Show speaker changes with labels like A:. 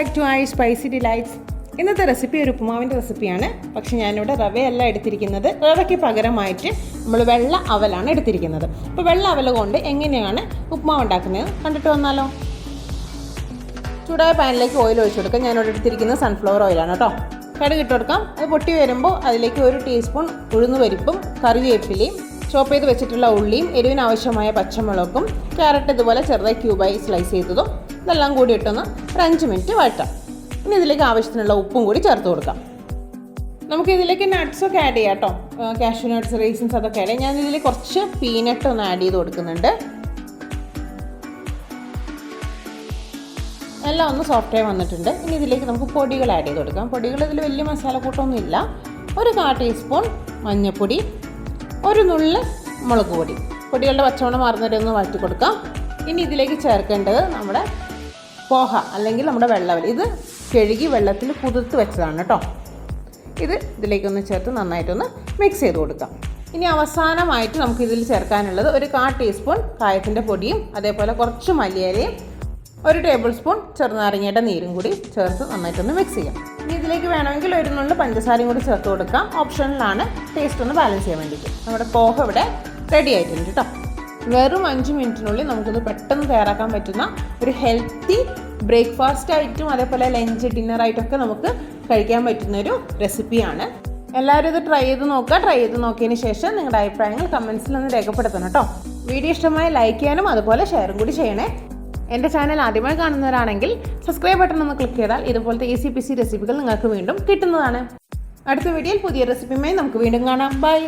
A: Back to I spicy delights. ഇന്നത്തെ recipe ഒരു ഉപ്പുമാവിൻ്റെ റെസിപ്പിയാണ്. പക്ഷേ ഞാനിവിടെ റവയല്ല എടുത്തിരിക്കുന്നത്. റവയ്ക്ക് പകരമായിട്ട് നമ്മൾ വെള്ള അവലാണ് എടുത്തിരിക്കുന്നത്. അപ്പോൾ വെള്ള അവല കൊണ്ട് എങ്ങനെയാണ് ഉപ്പുമാവ് ഉണ്ടാക്കുന്നത് കണ്ടിട്ട് വന്നാലോ. ചൂടായ പാനിലേക്ക് ഓയിൽ ഒഴിച്ചു കൊടുക്കാം. ഞാനിവിടെ എടുത്തിരിക്കുന്നത് സൺഫ്ലവർ ഓയിലാണ് കേട്ടോ. കടുക് ഇട്ട് കൊടുക്കാം. അത് പൊട്ടി വരുമ്പോൾ അതിലേക്ക് 1 ടീസ്പൂൺ ഉഴുന്നുപരിപ്പും കറിവേപ്പിലയും ചോപ്പ് ചെയ്ത് വെച്ചിട്ടുള്ള ഉള്ളിയും എരിവിന് ആവശ്യമായ പച്ചമുളകും ക്യാരറ്റ് ഇതുപോലെ ചെറുതായി ക്യൂബായി സ്ലൈസ് ചെയ്തതും ഇതെല്ലാം കൂടി ഇട്ടൊന്ന് ഒരു 5 മിനിറ്റ് വഴറ്റാം. ഇനി ഇതിലേക്ക് ആവശ്യത്തിനുള്ള ഉപ്പും കൂടി ചേർത്ത് കൊടുക്കാം. നമുക്ക് ഇതിലേക്ക് നട്ട്സൊക്കെ ആഡ് ചെയ്യാം കേട്ടോ. കാഷ്യൂ നട്ട്സ്, റേസിൻസ് അതൊക്കെ ആഡ് ചെയ്യാം. ഞാനിതിൽ കുറച്ച് പീനട്ട് ഒന്ന് ആഡ് ചെയ്ത് കൊടുക്കുന്നുണ്ട്. എല്ലാം ഒന്ന് സോഫ്റ്റായി വന്നിട്ടുണ്ട്. ഇനി ഇതിലേക്ക് നമുക്ക് പൊടികൾ ആഡ് ചെയ്ത് കൊടുക്കാം. പൊടികൾ ഇതിൽ വലിയ മസാലക്കൂട്ടൊന്നും ഇല്ല. 1/4 ടീസ്പൂൺ മഞ്ഞൾപ്പൊടി, 1 നുള്ള് മുളക് പൊടി. പൊടികളുടെ പച്ചമണം മാറുന്നവരെ ഒന്ന് വഴറ്റി കൊടുക്കാം. ഇനി ഇതിലേക്ക് ചേർക്കേണ്ടത് നമ്മുടെ പോഹ അല്ലെങ്കിൽ നമ്മുടെ വെള്ളവൽ. ഇത് കഴുകി വെള്ളത്തിൽ കുതിർത്ത് വെച്ചതാണ് കേട്ടോ. ഇത് ഇതിലേക്കൊന്ന് ചേർത്ത് നന്നായിട്ടൊന്ന് മിക്സ് ചെയ്ത് കൊടുക്കാം. ഇനി അവസാനമായിട്ട് നമുക്ക് ഇതിൽ ചേർക്കാനുള്ളത് 1/4 ടീസ്പൂൺ കായത്തിൻ്റെ പൊടിയും അതേപോലെ കുറച്ച് മല്ലിയിലയും 1 ടേബിൾ സ്പൂൺ ചെറുനാരങ്ങയുടെ നീരും കൂടി ചേർത്ത് നന്നായിട്ടൊന്ന് മിക്സ് ചെയ്യാം. ഇനി ഇതിലേക്ക് വേണമെങ്കിൽ 1 നുള്ള് പഞ്ചസാരയും കൂടി ചേർത്ത് കൊടുക്കാം. ഓപ്ഷനിലാണ്, ടേസ്റ്റ് ഒന്ന് ബാലൻസ് ചെയ്യാൻ വേണ്ടിയിട്ട്. നമ്മുടെ പോഹ ഇവിടെ റെഡി ആയിട്ടുണ്ട് കേട്ടോ. വെറും 5 മിനിറ്റിനുള്ളിൽ നമുക്കിത് പെട്ടെന്ന് തയ്യാറാക്കാൻ പറ്റുന്ന ഒരു ഹെൽത്തി ബ്രേക്ക്ഫാസ്റ്റ് ആയിട്ടും അതേപോലെ ലഞ്ച് ഡിന്നറായിട്ടൊക്കെ നമുക്ക് കഴിക്കാൻ പറ്റുന്നൊരു റെസിപ്പിയാണ്. എല്ലാവരും ഇത് ട്രൈ ചെയ്ത് നോക്കുക. ട്രൈ ചെയ്ത് നോക്കിയതിന് ശേഷം നിങ്ങളുടെ അഭിപ്രായങ്ങൾ കമൻസിൽ ഒന്ന് രേഖപ്പെടുത്തണം കേട്ടോ. വീഡിയോ ഇഷ്ടമായി ലൈക്ക് ചെയ്യാനും അതുപോലെ ഷെയറും കൂടി ചെയ്യണേ. എൻ്റെ ചാനൽ ആദ്യമായി കാണുന്നവരാണെങ്കിൽ സബ്സ്ക്രൈബ് ബട്ടൺ ഒന്ന് ക്ലിക്ക് ചെയ്താൽ ഇതുപോലത്തെ ഈസി പിസി റെസിപ്പികൾ നിങ്ങൾക്ക് വീണ്ടും കിട്ടുന്നതാണ്. അടുത്ത വീഡിയോയിൽ പുതിയ റെസിപ്പിയുമായി നമുക്ക് വീണ്ടും കാണാം. ബൈ.